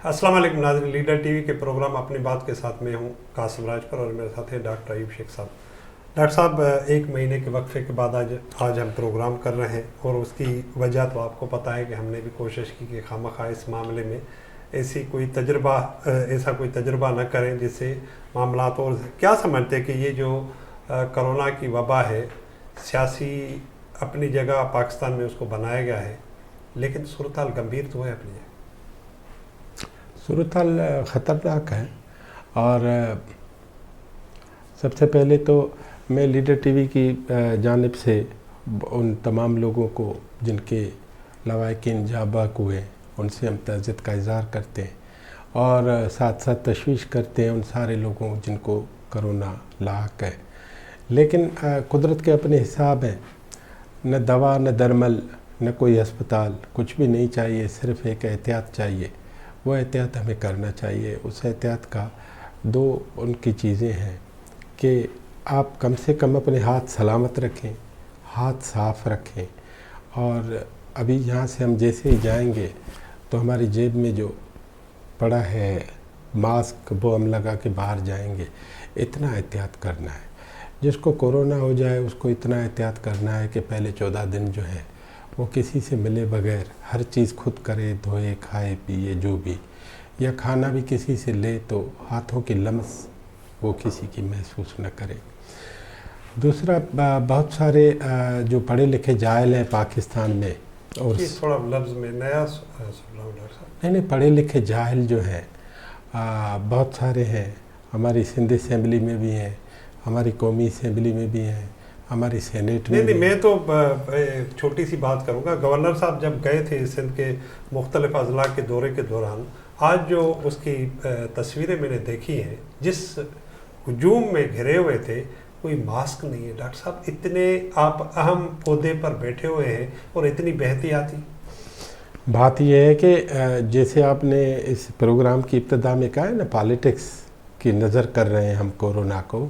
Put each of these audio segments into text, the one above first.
السلام علیکم ناظرین، لیڈر ٹی وی کے پروگرام اپنی بات کے ساتھ میں ہوں قاسم راج پر، اور میرے ساتھ ہیں ڈاکٹر ایوب شیخ صاحب۔ ڈاکٹر صاحب، ایک مہینے کے وقفے کے بعد آج ہم پروگرام کر رہے ہیں، اور اس کی وجہ تو آپ کو پتہ ہے کہ ہم نے بھی کوشش کی کہ خواہ اس معاملے میں ایسا کوئی تجربہ نہ کریں جس سے معاملات، اور کیا سمجھتے ہیں کہ یہ جو کرونا کی وبا ہے، سیاسی اپنی جگہ پاکستان میں اس کو بنایا گیا ہے، لیکن صورتحال گمبھیر تو ہے اپنی جگہ۔ صورتحال خطرناک ہے، اور سب سے پہلے تو میں لیڈر ٹی وی کی جانب سے ان تمام لوگوں کو جن کے لواحقین جاں بحق ہوئے ان سے ہم تعزیت کا اظہار کرتے ہیں، اور ساتھ ساتھ تشویش کرتے ہیں ان سارے لوگوں جن کو کرونا لاحق ہے۔ لیکن قدرت کے اپنے حساب ہیں، نہ دوا نہ درمل نہ کوئی ہسپتال، کچھ بھی نہیں چاہیے، صرف ایک احتیاط چاہیے۔ وہ احتیاط ہمیں کرنا چاہیے۔ اس احتیاط کا دو ان کی چیزیں ہیں کہ آپ کم سے کم اپنے ہاتھ سلامت رکھیں، ہاتھ صاف رکھیں، اور ابھی یہاں سے ہم جیسے ہی جائیں گے تو ہماری جیب میں جو پڑا ہے ماسک وہ ہم لگا کے باہر جائیں گے۔ اتنا احتیاط کرنا ہے۔ جس کو کورونا ہو جائے اس کو اتنا احتیاط کرنا ہے کہ پہلے 14 دن جو ہے وہ کسی سے ملے بغیر ہر چیز خود کرے، دھوئے، کھائے پیے، جو بھی، یا کھانا بھی کسی سے لے تو ہاتھوں کی لمس وہ کسی کی محسوس نہ کرے۔ دوسرا، بہت سارے جو پڑھے لکھے جاہل ہیں پاکستان میں، اور تھوڑا لفظ میں نیا ڈاکٹر صاحب، نہیں پڑھے لکھے جاہل جو ہیں بہت سارے ہیں، ہماری سندھ اسمبلی میں بھی ہیں، ہماری قومی اسمبلی میں بھی ہیں، ہماری سینیٹ میں بھی۔ نہیں، میں تو چھوٹی سی بات کروں گا۔ گورنر صاحب جب گئے تھے سندھ کے مختلف اضلاع کے دورے کے دوران، آج جو اس کی تصویریں میں نے دیکھی ہیں، جس ہجوم میں گھرے ہوئے تھے، کوئی ماسک نہیں ہے۔ ڈاکٹر صاحب، اتنے آپ اہم عہدے پر بیٹھے ہوئے ہیں اور اتنی بحثیاتی بات یہ ہے کہ جیسے آپ نے اس پروگرام کی ابتدا میں کہا ہے نا، پالیٹکس کی نظر کر رہے ہیں ہم کورونا کو۔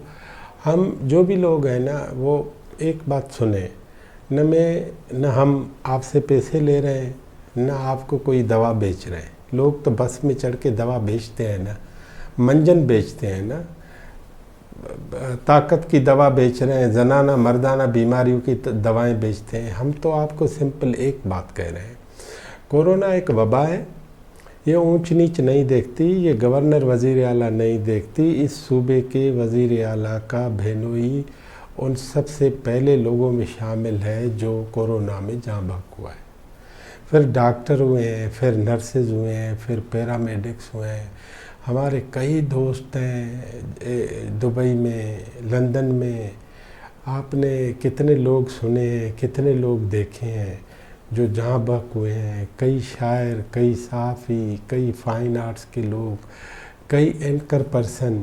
ہم جو بھی لوگ ہیں نا، وہ ایک بات سنیں، نہ ہم آپ سے پیسے لے رہے ہیں، نہ آپ کو کوئی دوا بیچ رہے ہیں۔ لوگ تو بس میں چڑھ کے دوا بیچتے ہیں نا، منجن بیچتے ہیں نا، طاقت کی دوا بیچ رہے ہیں، زنانہ مردانہ بیماریوں کی دوائیں بیچتے ہیں۔ ہم تو آپ کو سمپل ایک بات کہہ رہے ہیں، کورونا ایک وبا ہے، یہ اونچ نیچ نہیں دیکھتی، یہ گورنر وزیر اعلیٰ نہیں دیکھتی۔ اس صوبے کے وزیر اعلیٰ کا بہنوئی ان سب سے پہلے لوگوں میں شامل ہے جو کورونا میں جاں بحق ہوا ہے۔ پھر ڈاکٹر ہوئے ہیں، پھر نرسز ہوئے ہیں، پھر پیرامیڈکس ہوئے ہیں۔ ہمارے کئی دوست ہیں دبئی میں، لندن میں۔ آپ نے کتنے لوگ سنے ہیں، کتنے لوگ دیکھے ہیں جو جاں بحق ہوئے ہیں، کئی شاعر، کئی صحافی، کئی فائن آرٹس کے لوگ، کئی اینکر پرسن۔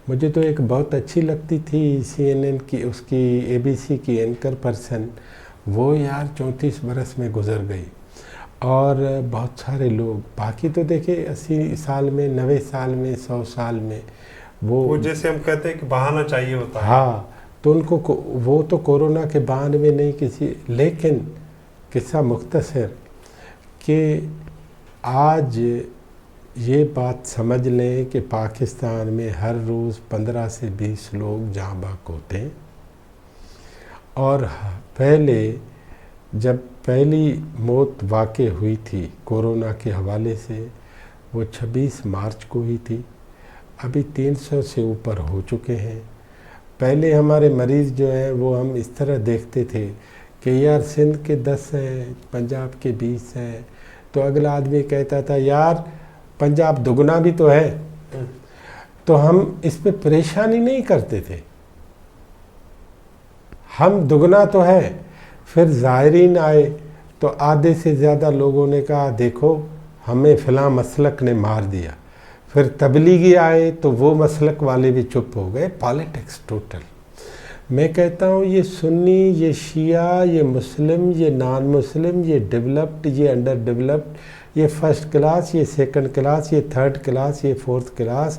مجھے تو ایک بہت اچھی لگتی تھی CNN کی، اس کی ABC کی اینکر پرسن، وہ یار 34 برس میں گزر گئی، اور بہت سارے لوگ باقی تو دیکھیں 80 سال میں، 90 سال میں، 100 سال میں، وہ جیسے ہم کہتے ہیں کہ بہانہ چاہیے ہوتا ہے۔ ہاں، تو ان کو وہ تو کورونا کے بہانے میں نہیں کسی۔ لیکن قصہ مختصر کہ آج یہ بات سمجھ لیں کہ پاکستان میں ہر روز 15 سے 20 لوگ جاں بحق ہوتے ہیں، اور پہلے جب پہلی موت واقع ہوئی تھی کورونا کے حوالے سے وہ 26 مارچ کو ہوئی تھی، ابھی 300 سے اوپر ہو چکے ہیں۔ پہلے ہمارے مریض جو ہیں وہ ہم اس طرح دیکھتے تھے کہ یار سندھ کے 10 ہیں، پنجاب کے 20 ہیں، تو اگلا آدمی کہتا تھا یار پنجاب دگنا بھی تو ہے، تو ہم اس پہ پریشانی نہیں کرتے تھے، ہم دگنا تو ہے۔ پھر زائرین آئے تو آدھے سے زیادہ لوگوں نے کہا دیکھو ہمیں فلاں مسلک نے مار دیا۔ پھر تبلیغی آئے تو وہ مسلک والے بھی چپ ہو گئے۔ Politics total. میں کہتا ہوں یہ سنی، یہ شیعہ، یہ مسلم، یہ نان مسلم، یہ ڈیولپڈ، یہ انڈر ڈیولپڈ، یہ فرسٹ کلاس، یہ سیکنڈ کلاس، یہ تھرڈ کلاس، یہ فورتھ کلاس،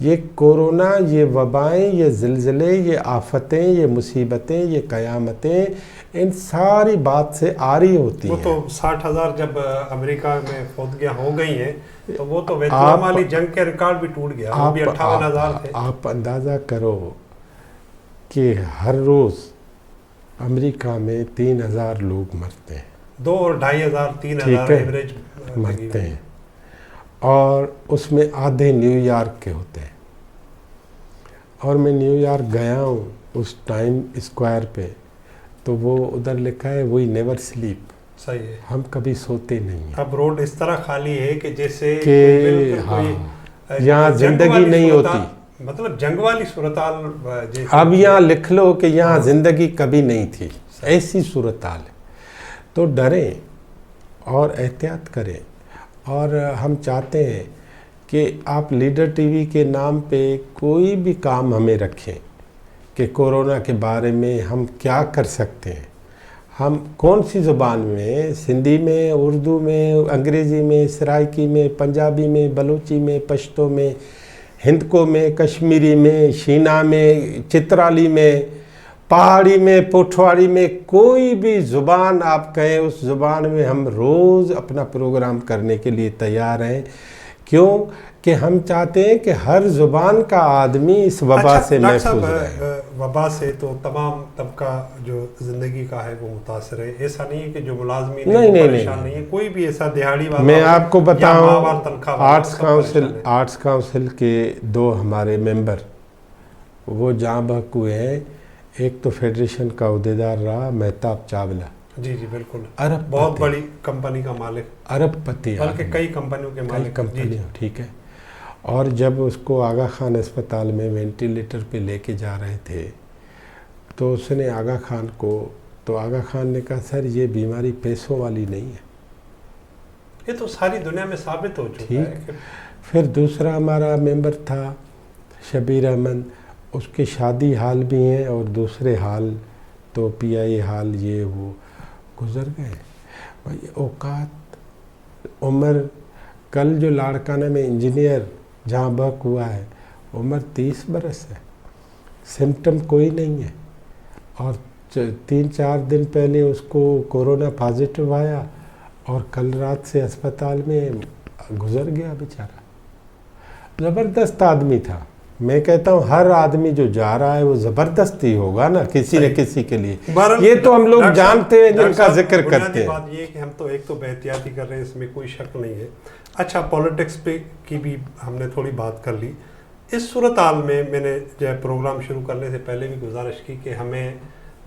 یہ کورونا، یہ وبائیں، یہ زلزلے، یہ آفتیں، یہ مصیبتیں، یہ قیامتیں ان ساری بات سے آری ہوتی ہیں. وہ تو 60,000 جب امریکہ میں فوتگیاں ہو گئی ہیں تو وہ تو ویتنام والی جنگ کے ریکارڈ بھی ٹوٹ گیا، وہ بھی 58,000 تھے. آپ اندازہ کرو کہ ہر روز امریکہ میں 3,000 لوگ مرتے ہیں. 2 اور 2,500 3,000 ایوریج مرتے ہیں، اور اس میں آدھے نیو یارک کے ہوتے ہیں. اور میں نیو یارک گیا ہوں اس ٹائم اسکوائر پہ، تو وہ ادھر لکھا ہے وی نیور سلیپ. صحیح ہے، ہم کبھی سوتے نہیں ہیں. اب روڈ اس طرح خالی ہے کہ جیسے یہاں زندگی نہیں ہوتی، مطلب جنگ والی صورتحال. اب یہاں لکھ لو کہ یہاں زندگی کبھی نہیں تھی، ایسی صورتحال ہے. تو ڈریں اور احتیاط کریں. اور ہم چاہتے ہیں کہ آپ لیڈر ٹی وی کے نام پہ کوئی بھی کام ہمیں رکھیں کہ کورونا کے بارے میں ہم کیا کر سکتے ہیں. ہم کون سی زبان میں، سندھی میں، اردو میں، انگریزی میں، سرائکی میں، پنجابی میں، بلوچی میں، پشتو میں، ہندکو میں، کشمیری میں، شینا میں، چترالی میں، پہاڑی میں، پوٹھواڑی میں، کوئی بھی زبان آپ کہیں اس زبان میں ہم روز اپنا پروگرام کرنے کے لیے تیار ہیں. کیوں کہ ہم چاہتے ہیں کہ ہر زبان کا آدمی اس وبا سے محفوظ رہے. وبا سے تو تمام طبقہ جو زندگی کا ہے وہ متاثر ہے. ایسا نہیں ہے کہ جو ملازمین پریشان نہیں ہے، کوئی بھی ایسا دیہڑی والا. میں آپ کو بتاؤں، آرٹس کاؤنسل کے 2 ہمارے ممبر وہ جاں بحق ہوئے ہیں. ایک تو فیڈریشن کا عہدیدار رہا مہتاب چاولہ. جی جی بالکل، عرب بہت بڑی کمپنی کا مالک، عرب پتی، بلکہ کئی کمپنیوں کے مالک. کمپنیوں، ٹھیک ہے. اور جب اس کو آغا خان اسپتال میں وینٹیلیٹر پہ لے کے جا رہے تھے تو اس نے آغا خان کو، تو آغا خان نے کہا سر یہ بیماری پیسوں والی نہیں ہے. یہ تو ساری دنیا میں ثابت ہو چکا ہے. پھر دوسرا ہمارا ممبر تھا شبیر احمد، اس کے شادی حال بھی ہیں اور دوسرے حال تو پی آئی حال یہ وہ گزر گئے. بھائی اوقات، عمر، کل جو لاڑکانہ میں انجینئر جہاں بحق ہوا ہے عمر 30 برس ہے، سمٹم کوئی نہیں ہے، اور 3-4 دن پہلے اس کو کورونا پازیٹیو آیا اور کل رات سے اسپتال میں گزر گیا بیچارہ. زبردست آدمی تھا. میں کہتا ہوں ہر آدمی جو جا رہا ہے وہ زبردست ہی ہوگا نا کسی نہ کسی کے لیے. یہ تو ہم لوگ جانتے ہیں، جن کا ذکر کرتے ہیں. بات یہ کہ ہم تو ایک تو بے کر رہے ہیں، اس میں کوئی شک نہیں ہے. اچھا، پولیٹکس پہ کی بھی ہم نے تھوڑی بات کر لی. اس صورتحال میں میں نے جو پروگرام شروع کرنے سے پہلے بھی گزارش کی کہ ہمیں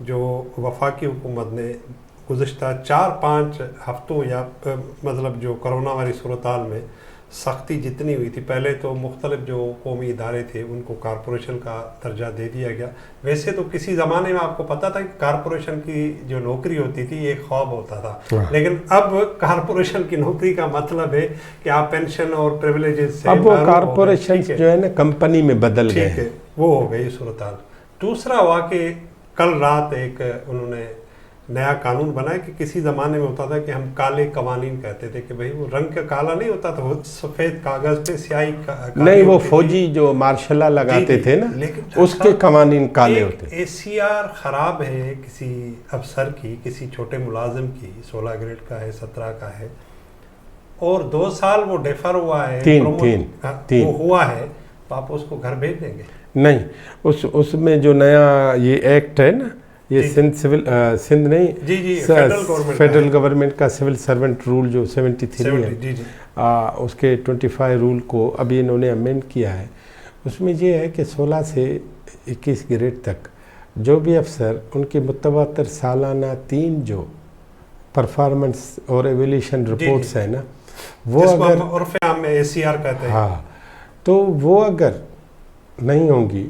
جو وفاقی حکومت نے گزشتہ 4-5 ہفتوں یا مطلب جو کرونا والی صورتحال میں سختی جتنی ہوئی تھی، پہلے تو مختلف جو قومی ادارے تھے ان کو کارپوریشن کا درجہ دے دیا گیا. ویسے تو کسی زمانے میں آپ کو پتا تھا کہ کارپوریشن کی جو نوکری ہوتی تھی ایک خواب ہوتا تھا، لیکن اب کارپوریشن کی نوکری کا مطلب ہے کہ آپ پینشن اور پریویلیجز سے اب وہ کارپوریشن جو ہے نا کمپنی میں بدل گئے ہیں. وہ ہو گئی صورتحال. دوسرا ہوا کہ کل رات ایک انہوں نے نیا قانون بنایا کہ کسی زمانے میں ہوتا تھا کہ ہم کالے قوانین کہتے تھے کہ بھئی وہ رنگ کا کالا نہیں ہوتا تھا، وہ سفید کاغذ پہ سیاہی نہیں، وہ فوجی جو مارشل لا لگاتے تھے نا اس کے قوانین کالے ہوتے. اے سی آر خراب ہے کسی افسر کی، کسی چھوٹے ملازم کی، 16 گریڈ کا ہے، 17 کا ہے، اور 2 سال وہ ڈیفر ہوا ہے، 3 وہ ہوا ہے، تو آپ اس کو گھر بھیج دیں گے؟ نہیں، اس میں جو نیا یہ ایکٹ ہے نا، یہ سندھ نہیں، فیڈرل گورنمنٹ کا سول سرونٹ رول جو 73 ہے، اس کے 25 رول کو ابھی انہوں نے امینڈ کیا ہے. اس میں یہ ہے کہ 16 سے 21 گریڈ تک جو بھی افسر ان کی متواتر سالانہ 3 جو پرفارمنس اور ایویلیوشن رپورٹس ہیں نا، وہ اگر عرف عام میں ACR کہتے ہیں، ہاں، تو وہ اگر نہیں ہوں گی،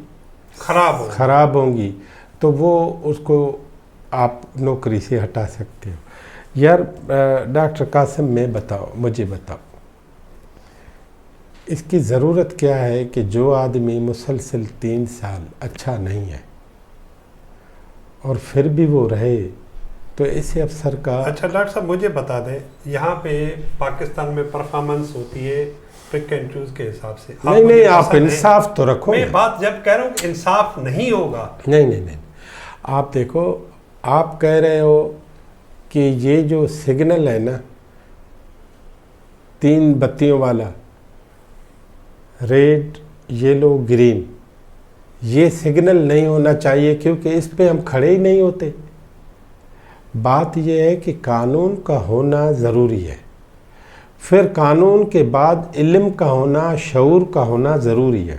خراب ہوں گی، تو وہ اس کو آپ نوکری سے ہٹا سکتے ہو. یار ڈاکٹر قاسم مجھے بتاؤ اس کی ضرورت کیا ہے کہ جو آدمی مسلسل 3 سال اچھا نہیں ہے اور پھر بھی وہ رہے، تو ایسے افسر کا. اچھا ڈاکٹر صاحب مجھے بتا دیں، یہاں پہ پاکستان میں پرفارمنس ہوتی ہے پک اینڈ چوز کے حساب سے. نہیں آپ انصاف تو رکھو. میں بات جب کہہ رہا ہوں کہ انصاف نہیں ہوگا. نہیں آپ دیکھو, آپ کہہ رہے ہو کہ یہ جو سگنل ہے نا 3 بتیوں والا, ریڈ یلو گرین, یہ سگنل نہیں ہونا چاہیے کیونکہ اس پہ ہم کھڑے ہی نہیں ہوتے. بات یہ ہے کہ قانون کا ہونا ضروری ہے, پھر قانون کے بعد علم کا ہونا, شعور کا ہونا ضروری ہے.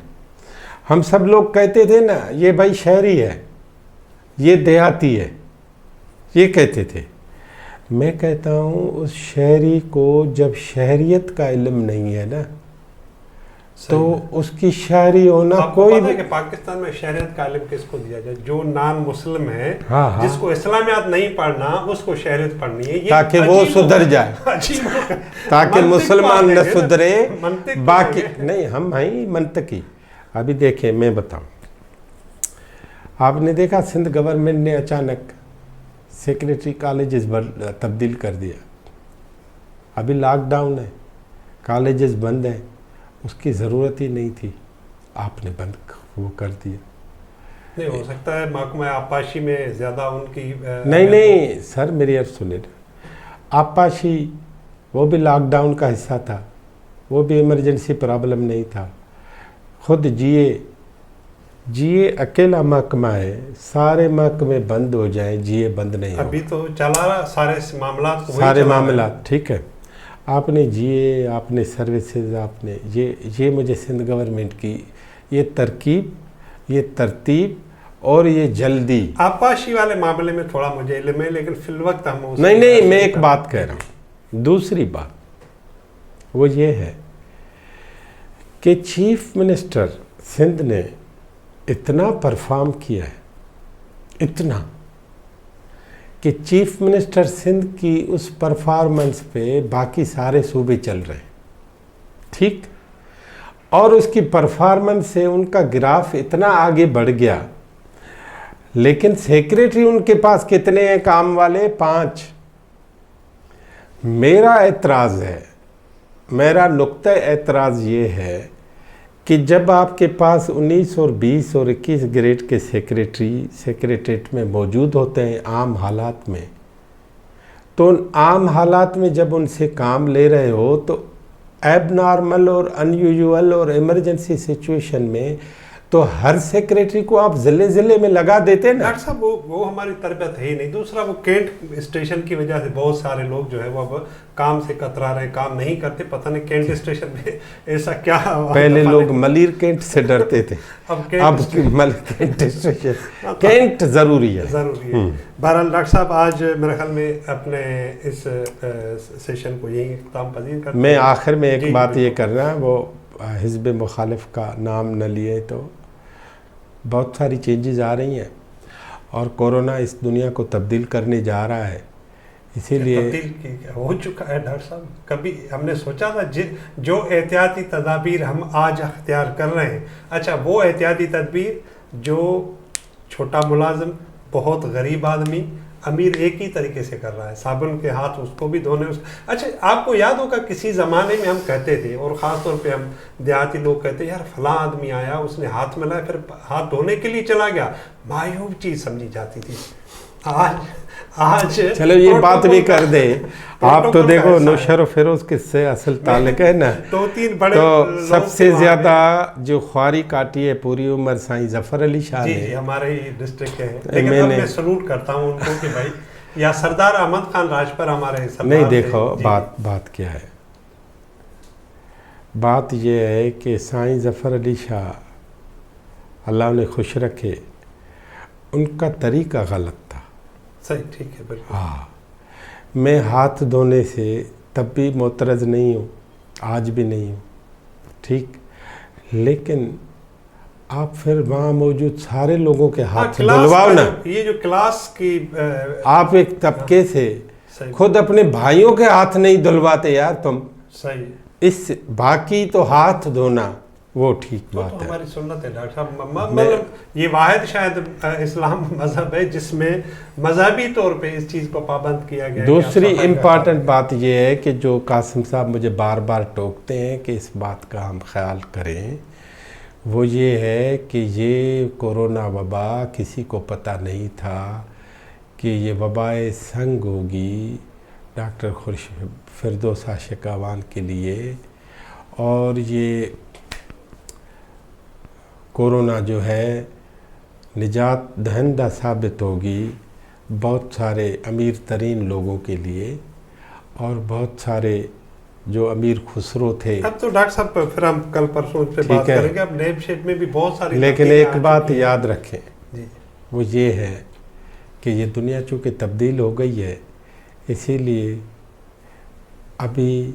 ہم سب لوگ کہتے تھے نا یہ بھائی شہری ہے, یہ دیہاتی ہے, یہ کہتے تھے. میں کہتا ہوں اس شہری کو جب شہریت کا علم نہیں ہے نا تو اس کی شہری ہونا کوئی بھی. کہ پاکستان میں شہریت کا علم کس کو دیا جائے؟ جو نان مسلم ہے, ہاں جس کو اسلامیات نہیں پڑھنا اس کو شہریت پڑھنی ہے, تاکہ وہ سدھر جائے, تاکہ مسلمان نہ سدھرے. باقی نہیں, ہم ہیں منطقی. ابھی دیکھیں میں بتاؤں, آپ نے دیکھا سندھ گورنمنٹ نے اچانک سیکریٹری کالجز تبدیل کر دیا. ابھی لاک ڈاؤن ہے, کالجز بند ہیں, اس کی ضرورت ہی نہیں تھی, آپ نے بند وہ کر دیا. نہیں ہو سکتا ہے محکمہ آبپاشی میں زیادہ ان کی نہیں سر میری عرض سنیں. آبپاشی وہ بھی لاک ڈاؤن کا حصہ تھا, وہ بھی ایمرجنسی پرابلم نہیں تھا. خود جی اے اکیلا محکمہ ہے, سارے محکمے بند ہو جائیں, جی اے بند نہیں. ابھی تو چلا رہا سارے معاملات ٹھیک ہے. آپ نے جی اے, آپ نے سروسز, آپ نے یہ مجھے سندھ گورنمنٹ کی یہ ترکیب, یہ ترتیب اور یہ جلدی. آبپاشی والے معاملے میں تھوڑا مجھے علم ہے, لیکن فی الوقت ہم نہیں میں ایک بات کہہ رہا ہوں. دوسری بات وہ یہ ہے کہ چیف منسٹر سندھ نے اتنا پرفارم کیا ہے, اتنا کہ چیف منسٹر سندھ کی اس پرفارمنس پہ باقی سارے صوبے چل رہے ہیں, ٹھیک. اور اس کی پرفارمنس سے ان کا گراف اتنا آگے بڑھ گیا. لیکن سیکریٹری ان کے پاس کتنے ہیں کام والے؟ 5. میرا اعتراض ہے, میرا نقطہ اعتراض یہ ہے کہ جب آپ کے پاس 19 اور 20 اور 21 گریڈ کے سیکریٹری سیکریٹریٹ میں موجود ہوتے ہیں عام حالات میں, تو ان عام حالات میں جب ان سے کام لے رہے ہو تو ایب نارمل اور ان یوزول اور ایمرجنسی سچویشن میں تو ہر سیکریٹری کو آپ ضلع میں لگا دیتے نا. ڈاکٹر صاحب وہ ہماری تربیت ہے ہی نہیں. دوسرا وہ کینٹ اسٹیشن کی وجہ سے بہت سارے لوگ جو ہے وہ اب کام سے کترا رہے ہیں, کام نہیں کرتے. پتہ نہیں کینٹ اسٹیشن میں ایسا کیا, پہلے لوگ ملیر کینٹ سے ڈرتے تھے, اب کینٹ اسٹیشن, کینٹ ضروری ہے. بہرحال ڈاکٹر صاحب آج میرے خیال میں اپنے اس سیشن کو یہی اختتام پذیر کرتے ہیں. میں آخر میں ایک بات یہ کر رہا ہے, وہ حزب مخالف کا نام نہ لیے تو بہت ساری چینجز آ رہی ہیں اور کورونا اس دنیا کو تبدیل کرنے جا رہا ہے. اسی لیے تبدیل ہو چکا ہے ڈاکٹر صاحب. کبھی ہم نے سوچا تھا جو احتیاطی تدابیر ہم آج اختیار کر رہے ہیں, اچھا وہ احتیاطی تدبیر جو چھوٹا ملازم, بہت غریب آدمی, امیر ایک ہی طریقے سے کر رہا ہے, صابن کے ہاتھ اس کو بھی دھونے. اچھا آپ کو یاد ہوگا کسی زمانے میں ہم کہتے تھے, اور خاص طور پہ ہم دیہاتی لوگ کہتے یار فلاں آدمی آیا, اس نے ہاتھ ملایا پھر ہاتھ دھونے کے لیے چلا گیا, معیوب چیز سمجھی جاتی تھی. آج چلو یہ بات بھی کر دیں. آپ تو دیکھو نوشہر و فیروز کس سے اصل تعلق ہے نا, تو سب سے زیادہ جو خواری کاٹی ہے پوری عمر سائیں ظفر علی شاہ نے. جی ہمارے ہی ڈسٹرکٹ کے ہیں, لیکن میں سلوٹ کرتا ہوں ان کو کہ بھائی, یا سردار احمد خان راجپر ہمارے سردار. نہیں دیکھو بات کیا ہے, بات یہ ہے کہ سائیں ظفر علی شاہ اللہ انہیں خوش رکھے, ان کا طریقہ غلط تھا. صحیح, ٹھیک ہے, بالکل. ہاں, میں ہاتھ دھونے سے تب بھی معترض نہیں ہوں, آج بھی نہیں ہوں, ٹھیک. لیکن آپ پھر وہاں موجود سارے لوگوں کے ہاتھ دھلواؤ نا. یہ جو کلاس کی آپ ایک طبقے سے خود اپنے بھائیوں کے ہاتھ نہیں دھلواتے یار تم. صحیح. اس باقی تو ہاتھ دھونا وہ ٹھیک تو بات ہے. ہماری سنت ہے ڈاکٹر صاحب. مطلب یہ واحد شاید اسلام مذہب ہے جس میں مذہبی طور پہ اس چیز کو پابند کیا گیا ہے. دوسری امپارٹنٹ بات یہ ہے کہ جو قاسم صاحب مجھے بار بار ٹوکتے ہیں کہ اس بات کا ہم خیال کریں، وہ یہ ہے کہ یہ کورونا وبا کسی کو پتہ نہیں تھا کہ یہ وبائے سنگ ہوگی ڈاکٹر فردوس عاشق اعوان کے لیے، اور یہ کورونا جو ہے نجات دہندہ ثابت ہوگی بہت سارے امیر ترین لوگوں کے لیے، اور بہت سارے جو امیر خسرو تھے. اب تو ڈاکٹر صاحب پھر ہم کل پرسوں پہ بات کریں گے. اب نیب شیپ میں بھی بہت ساری، لیکن ایک بات یاد رکھیں، جی وہ یہ ہے کہ یہ دنیا چونکہ تبدیل ہو گئی ہے، اسی لیے ابھی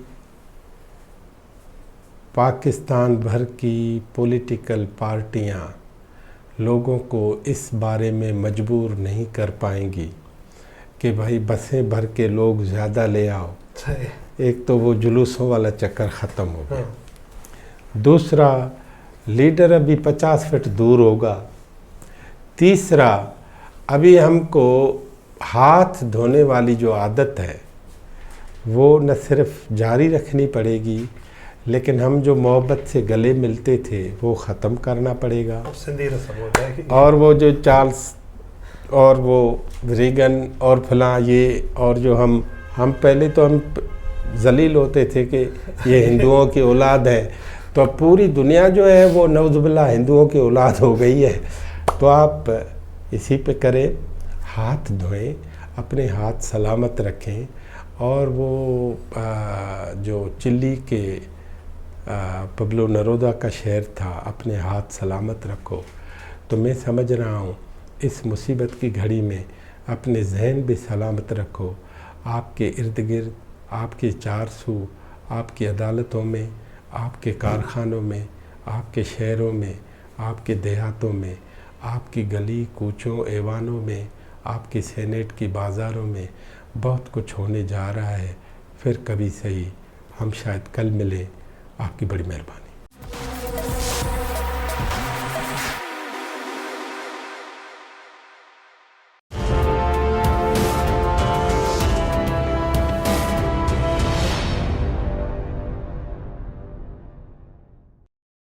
پاکستان بھر کی پولیٹیکل پارٹیاں لوگوں کو اس بارے میں مجبور نہیں کر پائیں گی کہ بھائی بسیں بھر کے لوگ زیادہ لے آؤ. ایک تو وہ جلوسوں والا چکر ختم ہو گیا. دوسرا، لیڈر ابھی 50 فٹ دور ہوگا. تیسرا، ابھی ہم کو ہاتھ دھونے والی جو عادت ہے وہ نہ صرف جاری رکھنی پڑے گی، لیکن ہم جو محبت سے گلے ملتے تھے وہ ختم کرنا پڑے گا. اور وہ جو چارلز اور وہ ریگن اور فلاں یہ، اور جو ہم پہلے تو ہم ذلیل ہوتے تھے کہ یہ ہندوؤں کی اولاد ہے، تو اب پوری دنیا جو ہے وہ نعوذ باللہ ہندوؤں کی اولاد ہو گئی ہے. تو آپ اسی پہ کریں، ہاتھ دھوئیں، اپنے ہاتھ سلامت رکھیں. اور وہ جو چلی کے پبلو نرودا کا شعر تھا، اپنے ہاتھ سلامت رکھو. تو میں سمجھ رہا ہوں اس مصیبت کی گھڑی میں اپنے ذہن بھی سلامت رکھو. آپ کے ارد گرد، آپ کے چار سو، آپ کی عدالتوں میں، آپ کے کارخانوں میں، آپ کے شہروں میں، آپ کے دیہاتوں میں، آپ کی گلی کوچوں ایوانوں میں، آپ کے سینیٹ کی بازاروں میں بہت کچھ ہونے جا رہا ہے. پھر کبھی صحیح ہم شاید کل ملیں. آپ کی بڑی مہربانی.